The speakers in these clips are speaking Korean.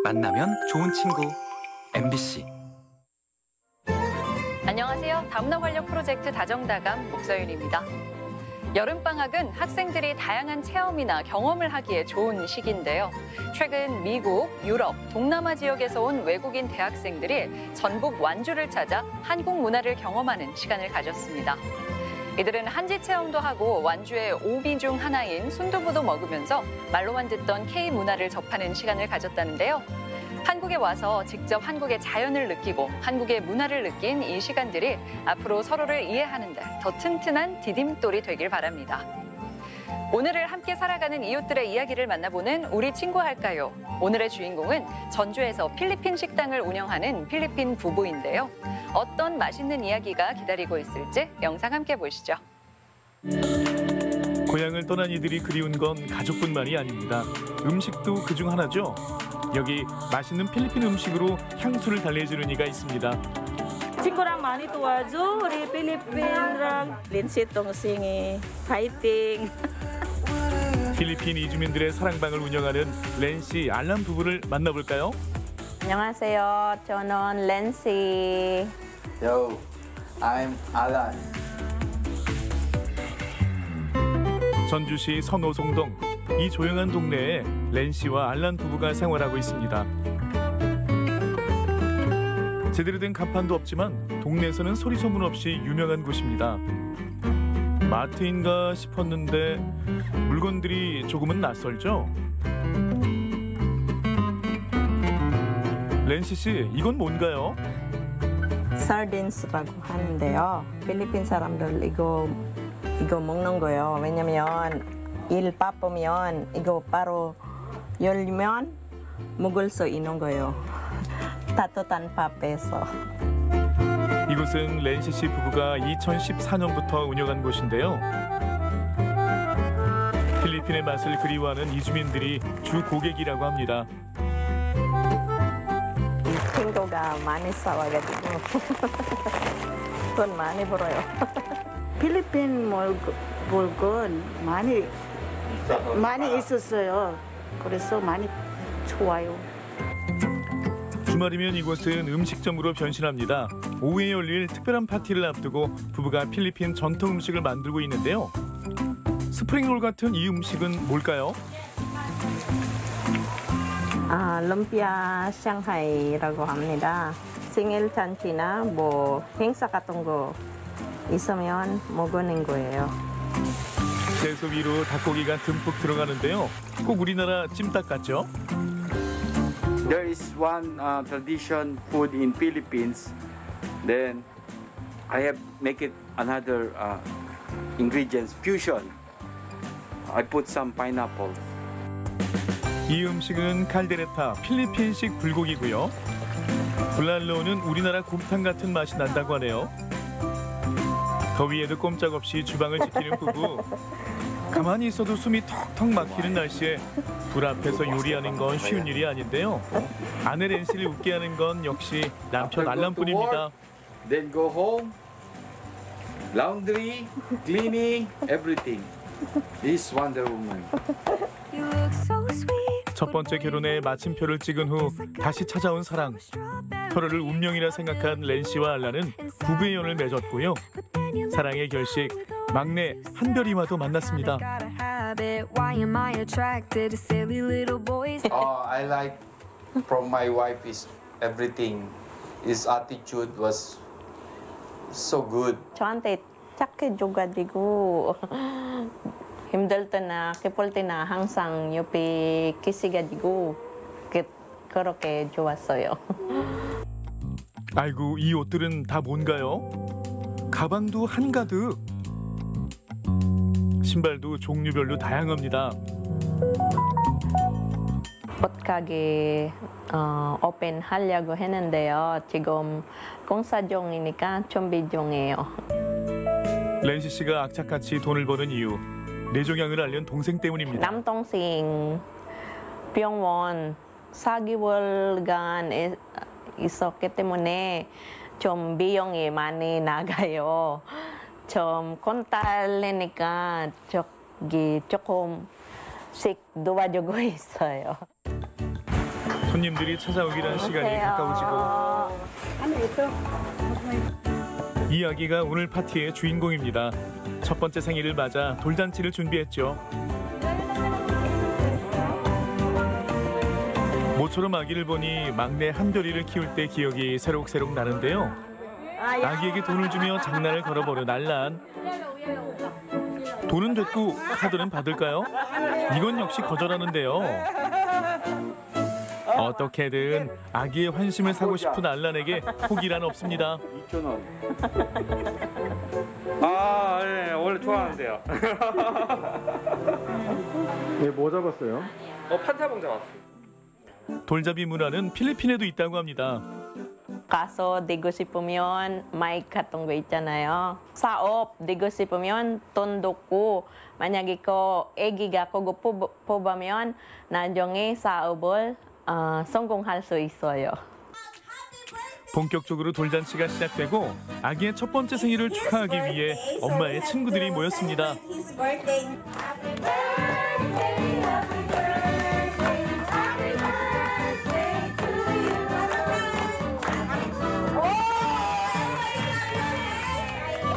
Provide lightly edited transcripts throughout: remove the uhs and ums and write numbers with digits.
만나면 좋은 친구 MBC. 안녕하세요. 다문화 활력 프로젝트 다정다감 목서윤입니다. 여름방학은 학생들이 다양한 체험이나 경험을 하기에 좋은 시기인데요. 최근 미국, 유럽, 동남아 지역에서 온 외국인 대학생들이 전북 완주를 찾아 한국 문화를 경험하는 시간을 가졌습니다. 이들은 한지 체험도 하고 완주의 오비 중 하나인 순두부도 먹으면서 말로만 듣던 K 문화를 접하는 시간을 가졌다는데요. 한국에 와서 직접 한국의 자연을 느끼고 한국의 문화를 느낀 이 시간들이 앞으로 서로를 이해하는 데 더 튼튼한 디딤돌이 되길 바랍니다. 오늘을 함께 살아가는 이웃들의 이야기를 만나보는 우리 친구 할까요? 오늘의 주인공은 전주에서 필리핀 식당을 운영하는 필리핀 부부인데요. 어떤 맛있는 이야기가 기다리고 있을지 영상 함께 보시죠. 고향을 떠난 이들이 그리운 건 가족뿐만이 아닙니다. 음식도 그중 하나죠. 여기 맛있는 필리핀 음식으로 향수를 달래주는 이가 있습니다. 친구랑 많이 도와줘. 우리 필리핀랑 린시 동생이 파이팅. 필리핀 이주민들의 사랑방을 운영하는 렌시 알란 부부를 만나볼까요? 안녕하세요. 저는 렌시. Yo, I'm Alan. 전주시 선호송동. 이 조용한 동네에 렌시와 알란 부부가 생활하고 있습니다. 제대로 된 간판도 없지만 동네에서는 소리 소문 없이 유명한 곳입니다. 마트인가 싶었는데 물건들이 조금은 낯설죠? 렌시 씨, 이건 뭔가요? sardines라고 하는데요. 필리핀 사람들 이거 먹는 거예요. 왜냐면 일 바쁘면 이거 바로 열면 먹을 수 있는 거예요. 따뜻한 밥에서. 이곳은 렌시 씨 부부가 2014년부터 운영한 곳인데요. 필리핀의 맛을 그리워하는 이주민들이 주 고객이라고 합니다. 친구가 많이 싸워가지고 돈 많이 벌어요. 필리핀 물건 많이 있었어요. 그래서 많이 좋아요. 주말이면 이곳은 음식점으로 변신합니다. 오후에 열릴 특별한 파티를 앞두고 부부가 필리핀 전통 음식을 만들고 있는데요. 스프링롤 같은 이 음식은 뭘까요? 룸피아 상하이라고 합니다. 생일 잔치나 행사 같은 거 있으면 먹는 거예요. 채소 위로 닭고기가 듬뿍 들어가는데요. 꼭 우리나라 찜닭 같죠? There is one tradition food in Philippines. Then I have make it another ingredients fusion. I put some pineapple. 이 음식은 칼데레타, 필리핀식 불고기고요. 불랄로는 우리나라 곰탕 같은 맛이 난다고 하네요. 더위에도 꼼짝없이 주방을 지키는 부부. 가만히 있어도 숨이 턱턱 막히는 날씨에 불 앞에서 요리하는 건 쉬운 일이 아닌데요. 아내 렌시를 웃게 하는 건 역시 남편 알란뿐입니다. Then go home. Laundry, cleaning, everything. This Wonder Woman. 첫 번째 결혼에 마침표를 찍은 후 다시 찾아온 사랑. 서로를 운명이라 생각한 렌시와 알란은 부부의 연을 맺었고요. 사랑의 결식, 막내 한별이와도 만났습니다. I like from my wife is everything. His attitude was so good. 저한테 착해줘가지고 힘들 때나 기쁠 때나 항상 옆에 계시가지고 그렇게 좋았어요. 아이고, 이 옷들은 다 뭔가요? 가방도 한가득. 신발도 종류별로 다양합니다. 옷가게 오픈하려고 했는데요. 지금 공사 중이니까 준비 중이에요. 렌시 씨가 악착같이 돈을 버는 이유, 뇌종양을 앓는 동생 때문입니다. 남동생 병원 4개월간 있었기 때문에 좀 비용이 많이 나가요. 좀 건달래니까 저기 조금씩 도와주고 있어요. 손님들이 찾아오기란 시간이 가까워지고 이 아기가 오늘 파티의 주인공입니다. 첫 번째 생일을 맞아 돌잔치를 준비했죠. 모처럼 아기를 보니 막내 한별이를 키울 때 기억이 새록새록 나는데요. 아기에게 돈을 주며 장난을 걸어보려 난란. 돈은 됐고 카드는 받을까요? 이건 역시 거절하는데요. 어떻게든 아기의 환심을 사고 싶은 알란에게 포기란 없습니다. 2,000원. 아, 네, 원래 좋아하는데요. 네, 뭐 잡았어요? 판타봉 잡았어요. 돌잡이 문화는 필리핀에도 있다고 합니다. Kaso digo 싶으면 may 같은 거 있잖아요. 사업 digo 싶으면 돈 줬고 만약에 그 애기가 그거 뽑으면 나중에 사업을 성공할 수 있어요. 본격적으로 돌잔치가 시작되고 아기의 첫 번째 생일을 축하하기 위해 엄마의 친구들이 모였습니다.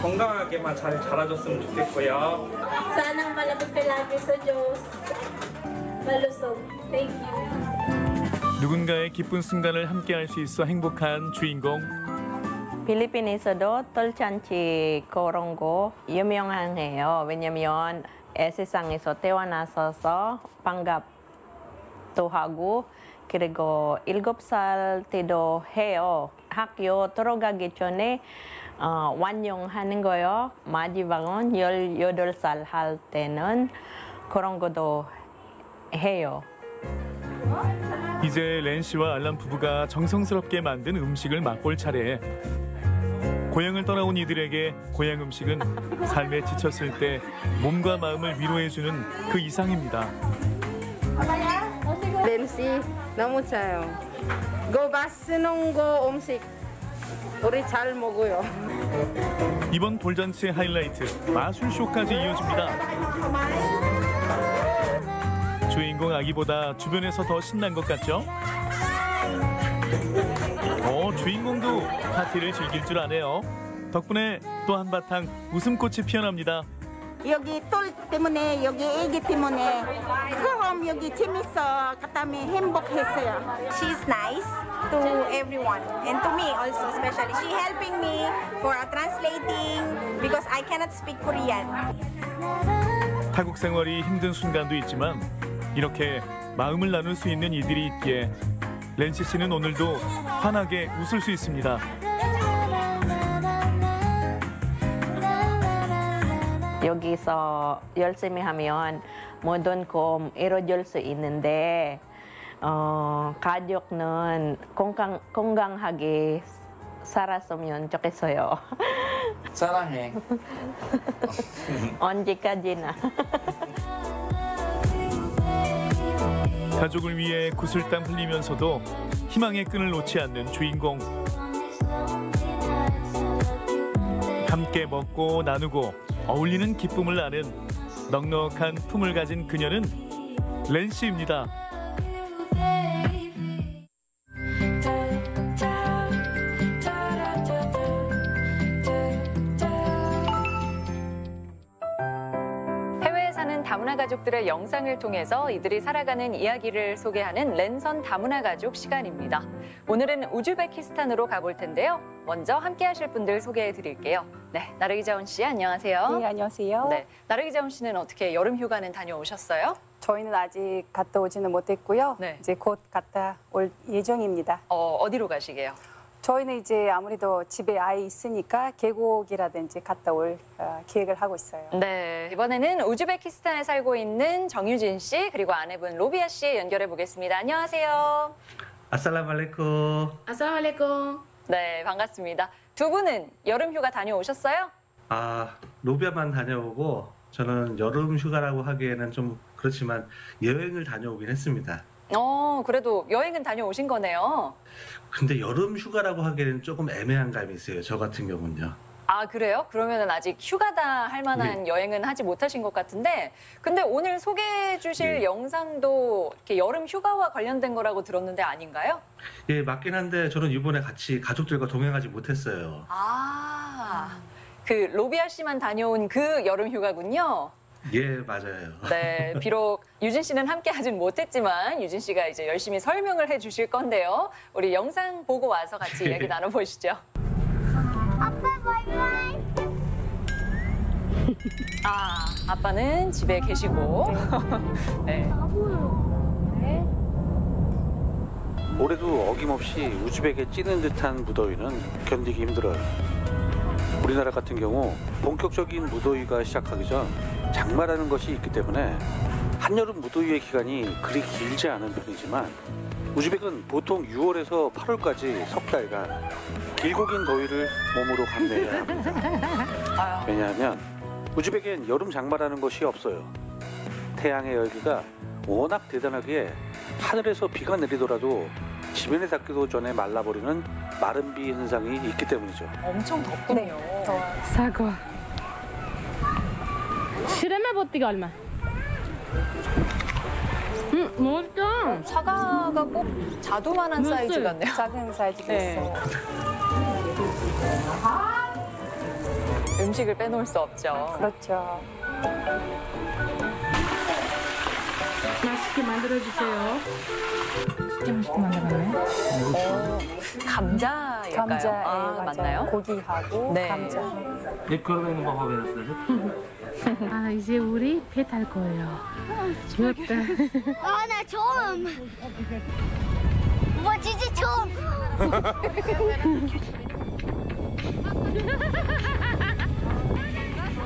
건강하게만 잘 자라줬으면 좋겠고요. Sana malapit ka lagi sa Diyos. Malusog. Thank you. 누군가의 기쁜 순간을 함께할 수 있어 행복한 주인공. 필리핀에서도 돌잔치 그런 거 유명해요. 왜냐면 세상에서 태어나서 반갑도 하고 그리고 7살 때도 해요. 학교 들어가기 전에 완용하는 거요. 마지막은 18살 할 때는 그런 것도 해요. 이제 렌 씨와 알란 부부가 정성스럽게 만든 음식을 맛볼 차례. 고향을 떠나온 이들에게 고향 음식은 삶에 지쳤을 때 몸과 마음을 위로해주는 그 이상입니다. 렌 씨, 너무 좋아요. 그 맛있는 거 음식 우리 잘 먹어요. 이번 돌잔치의 하이라이트 마술쇼까지 이어집니다. 주인공 아기보다 주변에서 더 신난 것 같죠? 주인공도 파티를 즐길 줄 아네요. 덕분에 또 한바탕 웃음꽃이 피어납니다. 여기 똘 때문에 여기 애기 때문에 그럼 여기 재밌어 그다음에 행복했어요. She's nice to everyone and to me also especially. She helping me for translating because I cannot speak Korean. 타국 생활이 힘든 순간도 있지만 이렇게 마음을 나눌 수 있는 이들이 있기에 렌시 씨는 오늘도 환하게 웃을 수 있습니다. 여기서 열심히 하면 모든 거 이루어질 수 있는데 가족은 건강하게 살았으면 좋겠어요. 사랑해. 언제까지나. 가족을 위해 구슬땀 흘리면서도 희망의 끈을 놓지 않는 주인공. 함께 먹고 나누고 어울리는 기쁨을 아는 넉넉한 품을 가진 그녀는 렌 씨입니다. 해외에 사는 다문화 가족들의 영상을 통해서 이들이 살아가는 이야기를 소개하는 랜선 다문화 가족 시간입니다. 오늘은 우즈베키스탄으로 가볼 텐데요. 먼저 함께 하실 분들 소개해 드릴게요. 네, 나르기 자온 씨 안녕하세요. 네, 안녕하세요. 네, 나르기 자온 씨는 어떻게 여름 휴가는 다녀오셨어요? 저희는 아직 갔다 오지는 못했고요. 네. 이제 곧 갔다 올 예정입니다. 어디로 가시게요? 저희는 이제 아무래도 집에 아이 있으니까 계곡이라든지 갔다 올 계획을 하고 있어요. 네, 이번에는 우즈베키스탄에 살고 있는 정유진 씨 그리고 아내분 로비아 씨 연결해 보겠습니다. 안녕하세요. 아살라말레쿰. 아살라말레쿰. 네, 반갑습니다. 두 분은 여름 휴가 다녀오셨어요? 로비아만 다녀오고 저는 여름 휴가라고 하기에는 좀 그렇지만 여행을 다녀오긴 했습니다. 그래도 여행은 다녀오신 거네요. 근데 여름 휴가라고 하기에는 조금 애매한 감이 있어요. 저 같은 경우는요. 아, 그래요? 그러면은 아직 휴가다 할 만한 여행은 하지 못하신 것 같은데, 근데 오늘 소개해 주실 영상도 이렇게 여름 휴가와 관련된 거라고 들었는데 아닌가요? 예, 맞긴 한데 저는 이번에 같이 가족들과 동행하지 못했어요. 아, 그 로비아 씨만 다녀온 그 여름 휴가군요. 예, 맞아요. 네, 비록 유진 씨는 함께 하진 못했지만 유진 씨가 이제 열심히 설명을 해 주실 건데요. 우리 영상 보고 와서 같이 이야기 나눠보시죠. 아, 아빠는 집에 계시고. 네. 올해도 어김없이 우즈벡에 찌는 듯한 무더위는 견디기 힘들어요. 우리나라 같은 경우 본격적인 무더위가 시작하기 전 장마라는 것이 있기 때문에 한여름 무더위의 기간이 그리 길지 않은 편이지만 우즈벡은 보통 6월에서 8월까지 석 달간 길고 긴 더위를 몸으로 감내해야 합니다. 왜냐하면 우즈벡엔 여름 장마라는 것이 없어요. 태양의 열기가 워낙 대단하기에 하늘에서 비가 내리더라도 지면에 닿기도 전에 말라버리는 마른 비 현상이 있기 때문이죠. 엄청 덥군요. 사과. 시레메 보띠가 얼마? 맛있다. 사과가 꼭 자두만한 사이즈 같네요. 작은 사이즈도 네. 있어요. 음식을 빼놓을 수 없죠. 그렇죠. 맛있게 만들어주세요. 진짜 맛있게 만들었네. 감자일까요? 감자, 아, 예, 맞나요? 고기하고 네. 감자. 아, 이제 우리 배 탈 거예요. 좋다. 아, 나 처음. 와, 진짜 처음.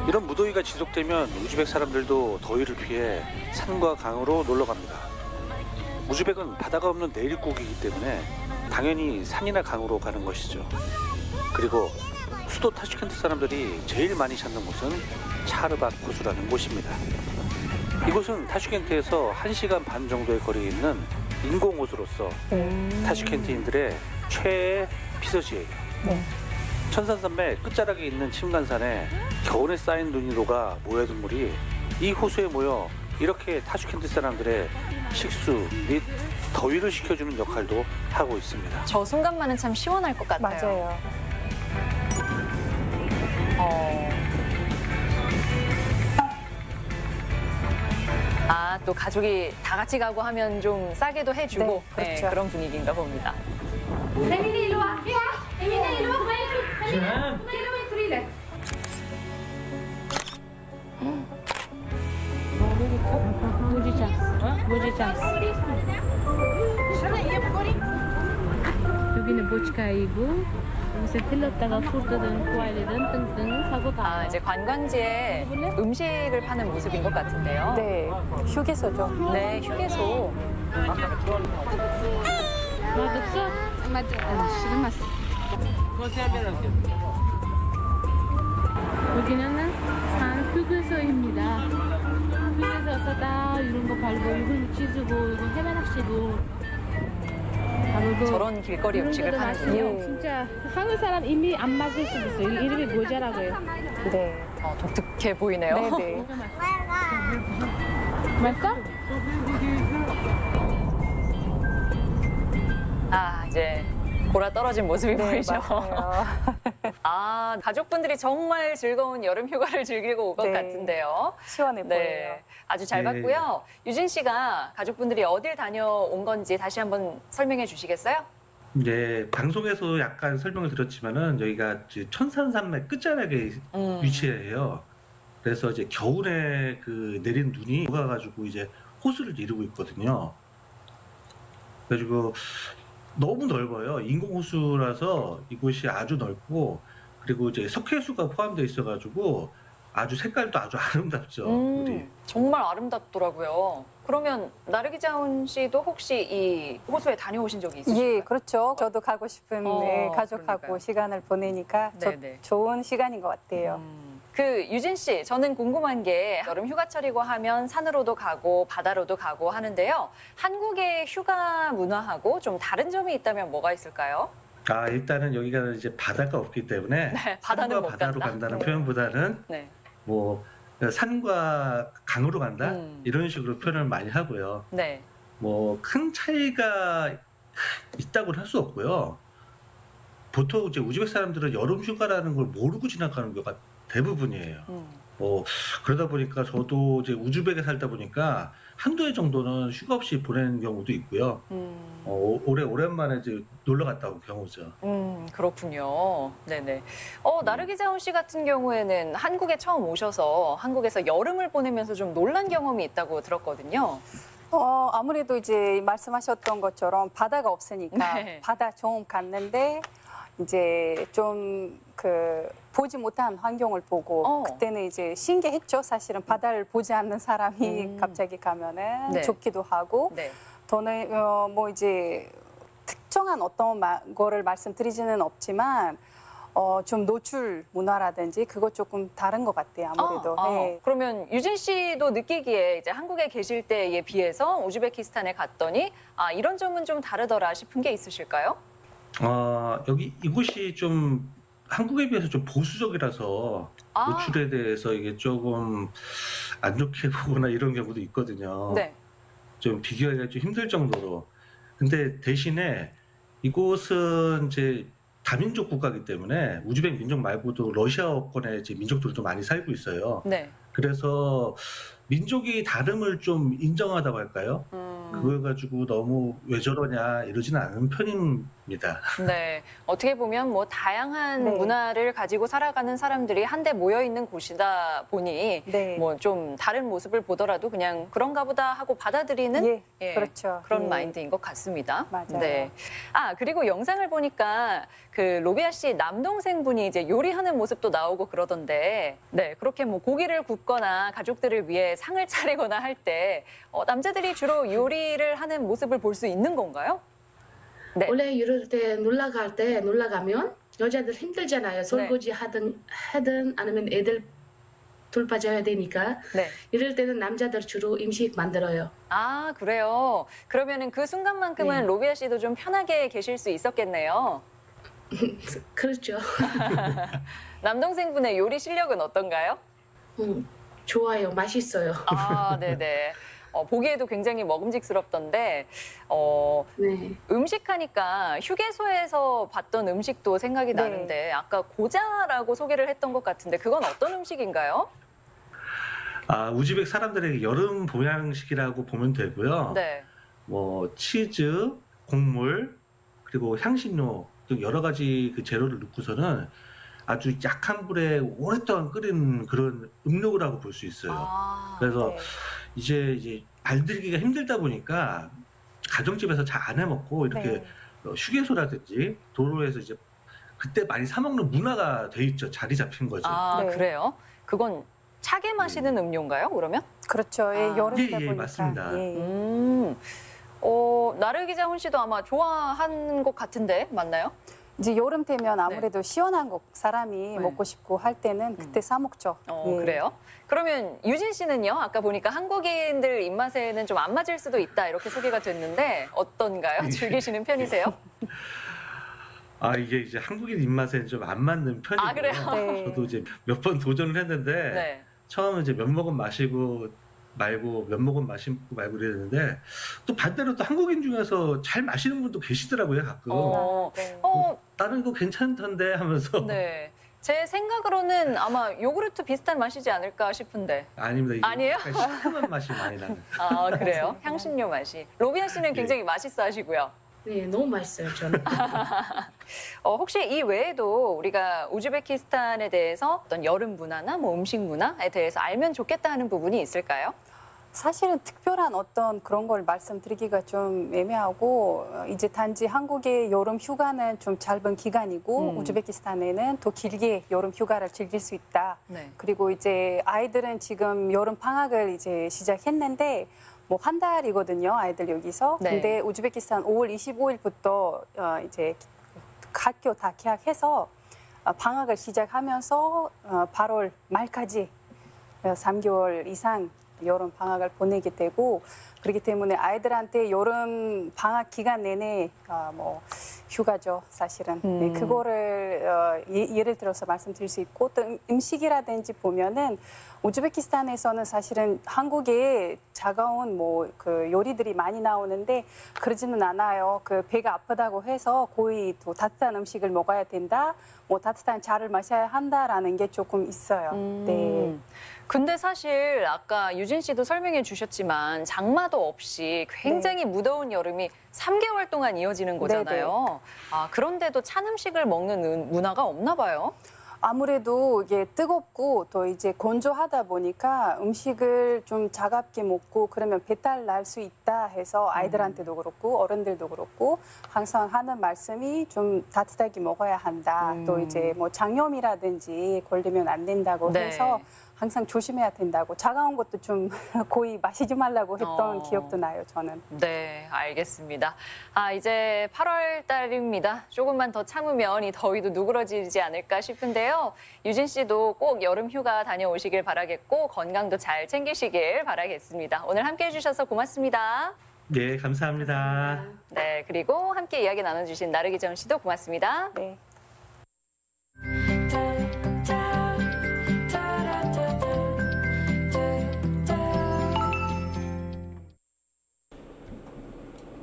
이런 무더위가 지속되면 우즈벡 사람들도 더위를 피해 산과 강으로 놀러 갑니다. 우즈벡은 바다가 없는 내륙국이기 때문에 당연히 산이나 강으로 가는 것이죠. 그리고 수도 타슈켄트 사람들이 제일 많이 찾는 곳은 차르바트 호수라는 곳입니다. 이곳은 타슈켄트에서 1시간 반 정도의 거리에 있는 인공호수로서 타슈켄트인들의 최애 피서지예요. 천산산맥 끝자락에 있는 침간산에 겨울에 쌓인 눈이 녹아 모여든 물이 이 호수에 모여 이렇게 타슈켄트 사람들의 식수 및 더위를 식혀주는 역할도 하고 있습니다. 저 순간만은 참 시원할 것 같아요. 맞아요. 아, 또 가족이 다 같이 가고 하면 좀 싸게도 해주고 네, 그렇죠. 그런 분위기인가 봅니다. 여기는 모치카이고 여기서 들렀다가 푸드든 과일이든 등등 사고 다. 아, 이제 관광지에 음식을 파는 모습인 것 같은데요. 네, 휴게소죠. 네, 휴게소. 맛없어? 맞아. 싫은 맛. 여기는 산 휴게소입니다. 휴게소에서 다 이런 거 팔고 이건 치즈고 이건 해바라기고 저런 길거리 음식을 파는군요. 진짜 한국 사람 이미 안 맞을 수도 있어요. 이름이 모자라고요. 네. 독특해 보이네요. 네네. 맛있어? 아, 이제 골아 떨어진 모습이 네, 보이죠. 맞아요. 아, 가족분들이 정말 즐거운 여름 휴가를 즐기고 올 것 네. 같은데요. 시원해 보여요. 네, 아주 잘 네. 봤고요. 유진 씨가 가족분들이 어딜 다녀온 건지 다시 한번 설명해 주시겠어요? 네, 방송에서 약간 설명을 드렸지만은 여기가 이제 천산산맥 끝자락에 위치해요. 그래서 이제 겨울에 그 내린 눈이 녹아가지고 이제 호수를 이루고 있거든요. 그래가지고 너무 넓어요. 인공호수라서 이곳이 아주 넓고 그리고 이제 석회수가 포함되어 있어가지고 아주 색깔도 아주 아름답죠. 물이. 정말 아름답더라고요. 그러면 나르기자운 씨도 혹시 이 호수에 다녀오신 적이 있으신가요? 예, 그렇죠. 저도 가고 싶은 네, 가족하고 그러니까요. 시간을 보내니까 네네. 좋은 시간인 것 같아요. 그 유진 씨, 저는 궁금한 게 여름 휴가철이고 하면 산으로도 가고 바다로도 가고 하는데요. 한국의 휴가 문화하고 좀 다른 점이 있다면 뭐가 있을까요? 일단은 여기가 이제 바다가 없기 때문에 네, 바다는 산과 못 바다로 간다. 간다는 네. 표현보다는 네. 뭐 산과 강으로 간다 이런 식으로 표현을 많이 하고요. 네. 뭐 큰 차이가 있다고는 할 수 없고요. 보통 이제 우즈벡 사람들은 여름 휴가라는 걸 모르고 지나가는 경우가 대부분이에요. 그러다 보니까 저도 이제 우즈벡에 살다 보니까 한두 해 정도는 휴가 없이 보내는 경우도 있고요. 오랜만에 이제 놀러 갔다 온 경우죠. 그렇군요. 네네. 나르기자훈 씨 같은 경우에는 한국에 처음 오셔서 한국에서 여름을 보내면서 좀 놀란 경험이 있다고 들었거든요. 아무래도 이제 말씀하셨던 것처럼 바다가 없으니까 네. 바다 좀 갔는데 이제 좀 보지 못한 환경을 보고 그때는 이제 신기했죠. 사실은 바다를 보지 않는 사람이 갑자기 가면은 네. 좋기도 하고 네. 저는 뭐 이제 특정한 어떤 거를 말씀드리지는 없지만 좀 노출 문화라든지 그것 조금 다른 것 같아요. 아무래도. 네. 그러면 유진 씨도 느끼기에 이제 한국에 계실 때에 비해서 우즈베키스탄에 갔더니 이런 점은 좀 다르더라 싶은 게 있으실까요? 여기 이곳이 좀 한국에 비해서 좀 보수적이라서 노출에 대해서 이게 조금 안 좋게 보거나 이런 경우도 있거든요. 네. 좀 비교하기가 좀 힘들 정도로. 근데 대신에 이곳은 이제 다민족 국가이기 때문에 우즈벡 민족 말고도 러시아어권의 이제 민족들도 많이 살고 있어요. 네. 그래서 민족이 다름을 좀 인정하다고 할까요? 그걸 가지고 너무 왜 저러냐 이러지는 않은 편입니다. 네. 어떻게 보면 뭐 다양한 문화를 가지고 살아가는 사람들이 한데 모여 있는 곳이다 보니 뭐 좀 다른 모습을 보더라도 그냥 그런가 보다 하고 받아들이는 그렇죠. 그런 마인드인 것 같습니다. 맞아요. 네. 그리고 영상을 보니까 그 로비아 씨 남동생분이 이제 요리하는 모습도 나오고 그러던데 네, 그렇게 뭐 고기를 굽거나 가족들을 위해 상을 차리거나 할 때 남자들이 주로 요리를 하는 모습을 볼 수 있는 건가요? 네. 원래 이럴 때 놀러 가면 여자들 힘들잖아요. 설거지 하든 아니면 애들 돌봐줘야 되니까. 네. 이럴 때는 남자들 주로 음식 만들어요. 그래요. 그러면은 그 순간만큼은 로비아 씨도 좀 편하게 계실 수 있었겠네요. 그렇죠. 남동생분의 요리 실력은 어떤가요? 좋아요. 맛있어요. 네네. 보기에도 굉장히 먹음직스럽던데 음식하니까 휴게소에서 봤던 음식도 생각이 나는데 아까 고자라고 소개를 했던 것 같은데 그건 어떤 음식인가요? 우즈벡 사람들의 여름 보양식이라고 보면 되고요. 네. 뭐 치즈, 곡물, 그리고 향신료 등 여러 가지 그 재료를 넣고서는 아주 약한 불에 오랫동안 끓인 그런 음료라고 볼 수 있어요. 그래서 이제 만들기가 힘들다 보니까 가정집에서 잘 안 해먹고 이렇게 휴게소라든지 도로에서 이제 그때 많이 사 먹는 문화가 돼 있죠. 자리 잡힌 거죠. 그래요? 그건 차게 마시는 음료인가요? 그러면? 그렇죠. 여름이다 보니까. 맞습니다. 나르기자훈 씨도 아마 좋아하는 것 같은데 맞나요? 이제 여름 되면 아무래도 시원한 거 사람이 먹고 싶고 할 때는 그때 사 먹죠. 그래요? 그러면 유진 씨는요? 아까 보니까 한국인들 입맛에는 좀 안 맞을 수도 있다 이렇게 소개가 됐는데 어떤가요? 즐기시는 편이세요? 이게 이제 한국인 입맛에 좀 안 맞는 편이고요. 그래요? 저도 이제 몇 번 도전을 했는데 처음에 이제 몇 모금 마시고 말고 몇 모금 마시고 말고 그랬는데 또 반대로 또 한국인 중에서 잘 마시는 분도 계시더라고요 가끔. 다른 거 괜찮던데 하면서. 네. 제 생각으로는 아마 요구르트 비슷한 맛이지 않을까 싶은데. 아닙니다. 이게 아니에요? 시큼한 맛이 많이 나는. 그래요? 향신료 맛이. 로비아 씨는 굉장히 맛있어 하시고요. 네, 너무 맛있어요, 저는. 혹시 이 외에도 우리가 우즈베키스탄에 대해서 어떤 여름 문화나 뭐 음식 문화에 대해서 알면 좋겠다 하는 부분이 있을까요? 사실은 특별한 어떤 그런 걸 말씀드리기가 좀 애매하고 이제 단지 한국의 여름 휴가는 좀 짧은 기간이고 우즈베키스탄에는 더 길게 여름 휴가를 즐길 수 있다. 그리고 이제 아이들은 지금 여름 방학을 이제 시작했는데 뭐 한 달이거든요, 아이들 여기서. 근데 우즈베키스탄 5월 25일부터 이제 학교 다 개학해서 방학을 시작하면서 8월 말까지 3개월 이상 여름 방학을 보내게 되고 그렇기 때문에 아이들한테 여름 방학 기간 내내 뭐 휴가죠, 사실은. 네, 그거를 예를 들어서 말씀드릴 수 있고 또 음식이라든지 보면은 우즈베키스탄에서는 사실은 한국에 차가운 그 요리들이 많이 나오는데 그러지는 않아요. 그 배가 아프다고 해서 거의 또 따뜻한 음식을 먹어야 된다, 따뜻한 차를 마셔야 한다라는 게 조금 있어요. 네. 근데 사실 아까 유진 씨도 설명해 주셨지만 장마도 없이 굉장히 무더운 여름이 3개월 동안 이어지는 거잖아요. 그런데도 찬 음식을 먹는 문화가 없나 봐요. 아무래도 이게 뜨겁고 또 이제 건조하다 보니까 음식을 좀 차갑게 먹고 그러면 배탈 날 수 있다 해서 아이들한테도 그렇고 어른들도 그렇고 항상 하는 말씀이 좀 따뜻하게 먹어야 한다. 또 이제 장염이라든지 걸리면 안 된다고 해서 항상 조심해야 된다고. 차가운 것도 좀 거의 마시지 말라고 했던 기억도 나요, 저는. 네, 알겠습니다. 이제 8월 달입니다. 조금만 더 참으면 이 더위도 누그러지지 않을까 싶은데요. 유진 씨도 꼭 여름 휴가 다녀오시길 바라겠고 건강도 잘 챙기시길 바라겠습니다. 오늘 함께해 주셔서 고맙습니다. 네, 감사합니다. 네, 그리고 함께 이야기 나눠주신 나르기정 씨도 고맙습니다. 네.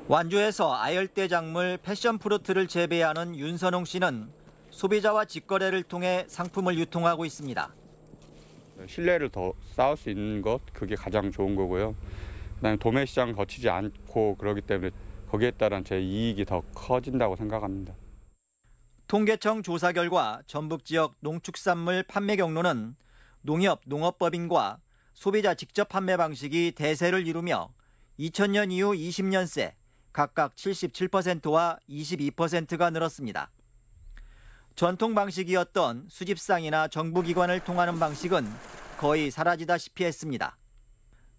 완주에서 아열대 작물 패션 프루트를 재배하는 윤선홍 씨는 소비자와 직거래를 통해 상품을 유통하고 있습니다. 신뢰를 더 쌓을 수 있는 것, 그게 가장 좋은 거고요. 그다음에 도매 시장 거치지 않고 그러기 때문에 거기에 따른 제 이익이 더 커진다고 생각합니다. 통계청 조사 결과 전북 지역 농축산물 판매 경로는 농협 농업법인과 소비자 직접 판매 방식이 대세를 이루며 2000년 이후 20년 새 각각 77%와 22%가 늘었습니다. 전통 방식이었던 수집상이나 정부기관을 통하는 방식은 거의 사라지다시피 했습니다.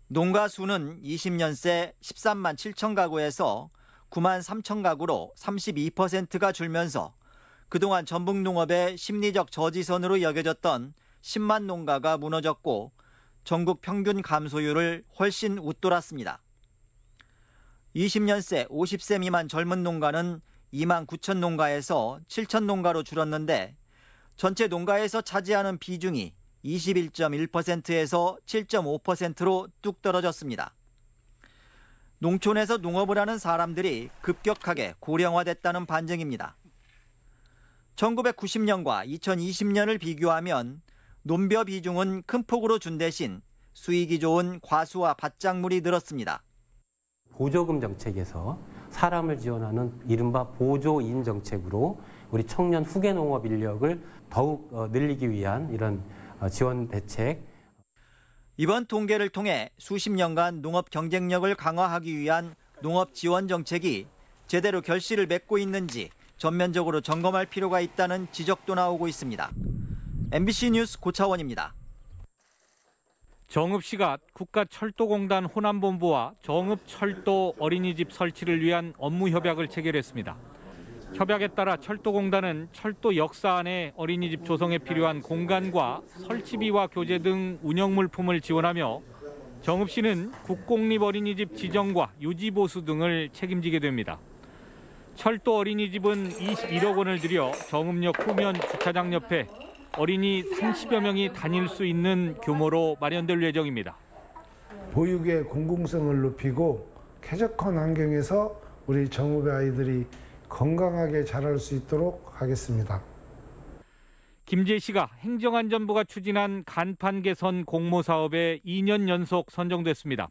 농가 수는 20년 새 13만 7천 가구에서 9만 3천 가구로 32%가 줄면서 그동안 전북 농업의 심리적 저지선으로 여겨졌던 10만 농가가 무너졌고 전국 평균 감소율을 훨씬 웃돌았습니다. 20년 새 50세 미만 젊은 농가는 2만 9천 농가에서 7천 농가로 줄었는데 전체 농가에서 차지하는 비중이 21.1%에서 7.5%로 뚝 떨어졌습니다. 농촌에서 농업을 하는 사람들이 급격하게 고령화됐다는 반증입니다. 1990년과 2020년을 비교하면 논벼 비중은 큰 폭으로 준 대신 수익이 좋은 과수와 밭작물이 늘었습니다. 보조금 정책에서 사람을 지원하는 이른바 보조인 정책으로 우리 청년 후계 농업 인력을 더욱 늘리기 위한 이런 지원 대책. 이번 통계를 통해 수십 년간 농업 경쟁력을 강화하기 위한 농업 지원 정책이 제대로 결실을 맺고 있는지 전면적으로 점검할 필요가 있다는 지적도 나오고 있습니다. MBC 뉴스 고차원입니다. 정읍시가 국가철도공단 호남본부와 정읍철도 어린이집 설치를 위한 업무 협약을 체결했습니다. 협약에 따라 철도공단은 철도 역사 안에 어린이집 조성에 필요한 공간과 설치비와 교재 등 운영 물품을 지원하며 정읍시는 국공립 어린이집 지정과 유지 보수 등을 책임지게 됩니다. 철도 어린이집은 21억 원을 들여 정읍역 후면 주차장 옆에 어린이 30여 명이 다닐 수 있는 규모로 마련될 예정입니다. 보육의 공공성을 높이고 쾌적한 환경에서 우리 정읍의 아이들이 건강하게 자랄 수 있도록 하겠습니다. 김제시가 행정안전부가 추진한 간판 개선 공모 사업에 2년 연속 선정됐습니다.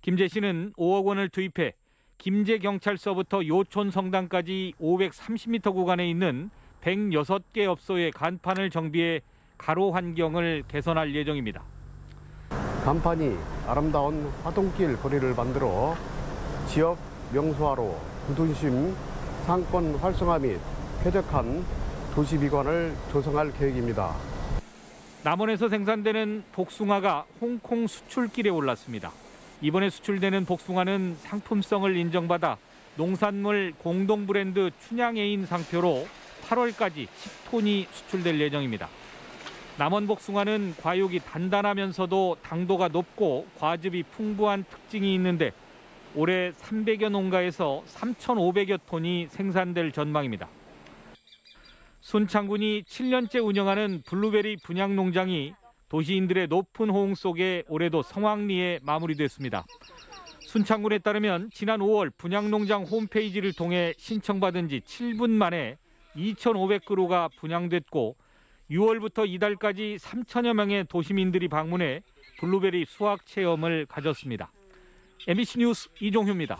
김제시는 5억 원을 투입해 김제경찰서부터 요촌성당까지 530m 구간에 있는 106개 업소의 간판을 정비해 가로 환경을 개선할 예정입니다. 간판이 아름다운 화동길 거리를 만들어 지역 명소화로 구도심 상권 활성화 및 쾌적한 도시 미관을 조성할 계획입니다. 남원에서 생산되는 복숭아가 홍콩 수출길에 올랐습니다. 이번에 수출되는 복숭아는 상품성을 인정받아 농산물 공동 브랜드 춘향애인 상표로 8월까지 10톤이 수출될 예정입니다. 남원 복숭아는 과육이 단단하면서도 당도가 높고 과즙이 풍부한 특징이 있는데 올해 300여 농가에서 3,500여 톤이 생산될 전망입니다. 순창군이 7년째 운영하는 블루베리 분양 농장이 도시인들의 높은 호응 속에 올해도 성황리에 마무리됐습니다. 순창군에 따르면 지난 5월 분양농장 홈페이지를 통해 신청받은 지 7분 만에 2,500그루가 분양됐고 6월부터 이달까지 3천여 명의 도시민들이 방문해 블루베리 수확 체험을 가졌습니다. MBC 뉴스 이종휴입니다.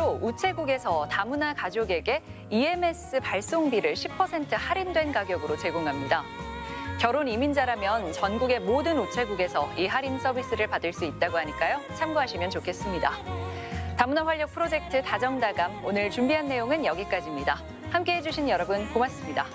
앞으로 우체국에서 다문화 가족에게 EMS 발송비를 10% 할인된 가격으로 제공합니다. 결혼 이민자라면 전국의 모든 우체국에서 이 할인 서비스를 받을 수 있다고 하니까요. 참고하시면 좋겠습니다. 다문화 활력 프로젝트 다정다감 오늘 준비한 내용은 여기까지입니다. 함께해 주신 여러분 고맙습니다.